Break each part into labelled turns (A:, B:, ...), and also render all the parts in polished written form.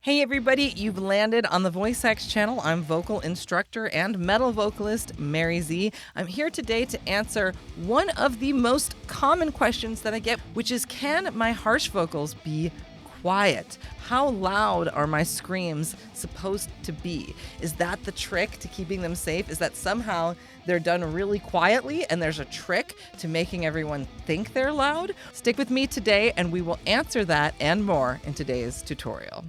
A: Hey everybody, you've landed on the Voicehacks channel. I'm vocal instructor and metal vocalist Mary Z. I'm here today to answer one of the most common questions that I get, which is, can my harsh vocals be quiet? How loud are my screams supposed to be? Is that the trick to keeping them safe? Is that somehow they're done really quietly and there's a trick to making everyone think they're loud? Stick with me today and we will answer that and more in today's tutorial.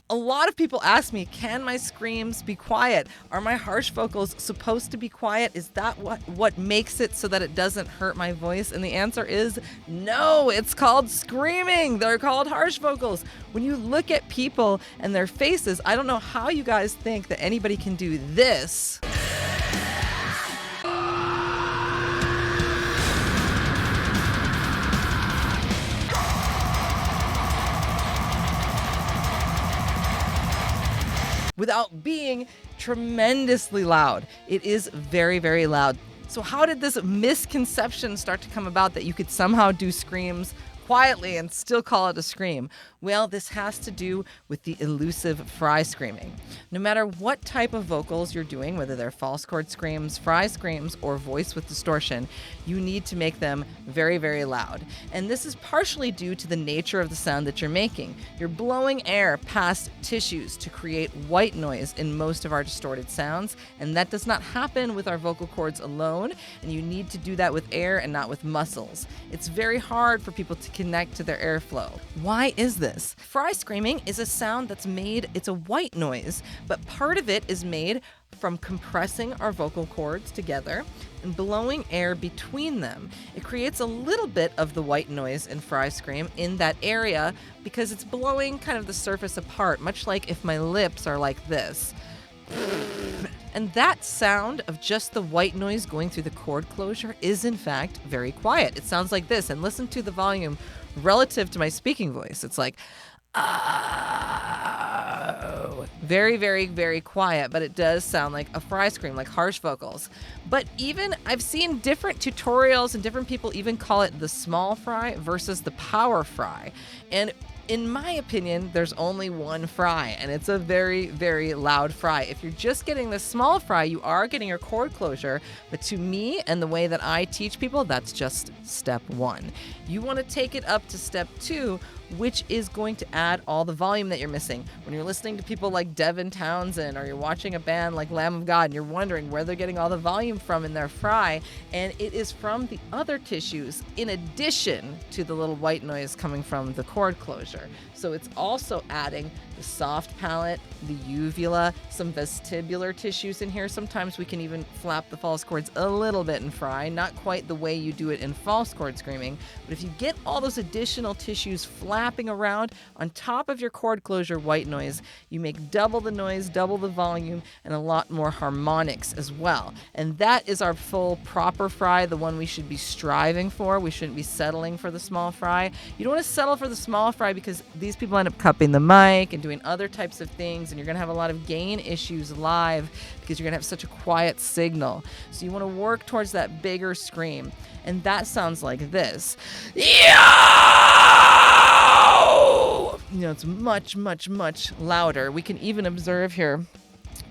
A: A lot of people ask me, can my screams be quiet? Are my harsh vocals supposed to be quiet? Is that what makes it so that it doesn't hurt my voice? And the answer is no, it's called screaming. They're called harsh vocals. When you look at people and their faces, I don't know how you guys think that anybody can do this without being tremendously loud. It is very, very loud. So how did this misconception start to come about that you could somehow do screams quietly and still call it a scream? Well, this has to do with the elusive fry screaming. No matter what type of vocals you're doing, whether they're false chord screams, fry screams, or voice with distortion, you need to make them very, very loud. And this is partially due to the nature of the sound that you're making. You're blowing air past tissues to create white noise in most of our distorted sounds, and that does not happen with our vocal cords alone, and you need to do that with air and not with muscles. It's very hard for people to connect to their airflow. Why is this? Fry screaming is a sound that's made, it's a white noise, but part of it is made from compressing our vocal cords together and blowing air between them. It creates a little bit of the white noise in fry scream in that area because it's blowing kind of the surface apart, much like if my lips are like this. And that sound of just the white noise going through the cord closure is in fact very quiet. It sounds like this, and listen to the volume relative to my speaking voice. It's like, oh, very, very, very quiet, but it does sound like a fry scream, like harsh vocals. But even I've seen different tutorials and different people even call it the small fry versus the power fry. And in my opinion, there's only one fry, and it's a very, very loud fry. If you're just getting the small fry, you are getting your cord closure, but to me and the way that I teach people, that's just step one. You want to take it up to step two, which is going to add all the volume that you're missing. When you're listening to people like Devin Townsend, or you're watching a band like Lamb of God, and you're wondering where they're getting all the volume from in their fry, and it is from the other tissues in addition to the little white noise coming from the cord closure. So it's also adding the soft palate, the uvula, some vestibular tissues in here. Sometimes we can even flap the false chords a little bit in fry, not quite the way you do it in false chord screaming. But if you get all those additional tissues flapping around on top of your cord closure white noise, you make double the noise, double the volume, and a lot more harmonics as well. And that is our full proper fry, the one we should be striving for. We shouldn't be settling for the small fry. You don't want to settle for the small fry because these people end up cupping the mic and doing other types of things, and you're going to have a lot of gain issues live because you're going to have such a quiet signal. So you want to work towards that bigger scream, and that sounds like this. Yo! It's much, much, much louder. We can even observe here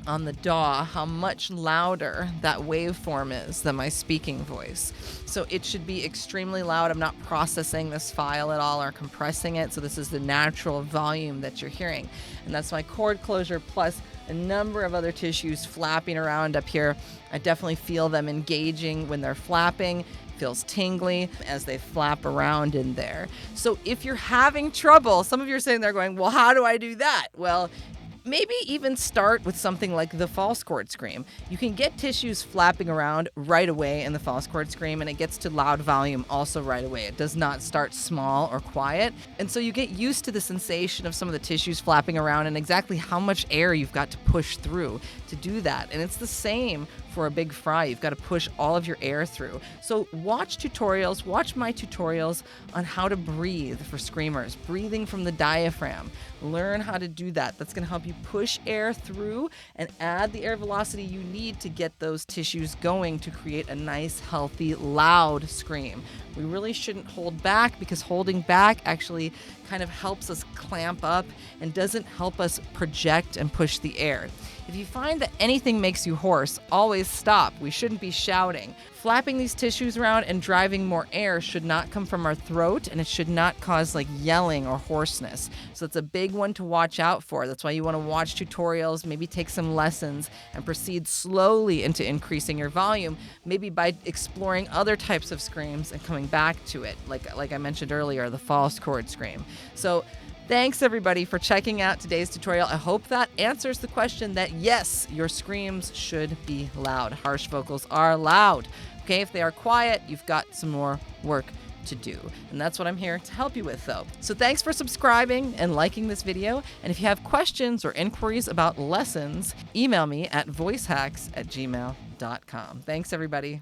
A: on the DAW how much louder that waveform is than my speaking voice. So it should be extremely loud. I'm not processing this file at all or compressing it, so this is the natural volume that you're hearing. And that's my cord closure plus a number of other tissues flapping around up here. I definitely feel them engaging when they're flapping. Feels tingly as they flap around in there. So if you're having trouble, some of you are sitting there going, well, how do I do that? Well, maybe even start with something like the false chord scream. You can get tissues flapping around right away in the false chord scream, and it gets to loud volume also right away. It does not start small or quiet. And so you get used to the sensation of some of the tissues flapping around and exactly how much air you've got to push through to do that. And it's the same for a big fry. You've got to push all of your air through. So watch tutorials, watch my tutorials on how to breathe for screamers, breathing from the diaphragm. Learn how to do that. That's going to help you push air through and add the air velocity you need to get those tissues going to create a nice, healthy, loud scream. We really shouldn't hold back, because holding back actually kind of helps us clamp up and doesn't help us project and push the air. If you find that anything makes you hoarse, always stop. We shouldn't be shouting. Flapping these tissues around and driving more air should not come from our throat, and it should not cause like yelling or hoarseness. So it's a big one to watch out for. That's why you want to watch tutorials, maybe take some lessons, and proceed slowly into increasing your volume, maybe by exploring other types of screams and coming back to it, like I mentioned earlier, the false chord scream. So thanks everybody for checking out today's tutorial. I hope that answers the question that yes, your screams should be loud. Harsh vocals are loud. Okay, if they are quiet, you've got some more work to do. And that's what I'm here to help you with, though. So thanks for subscribing and liking this video. And if you have questions or inquiries about lessons, email me at voicehacks@gmail.com. Thanks, everybody.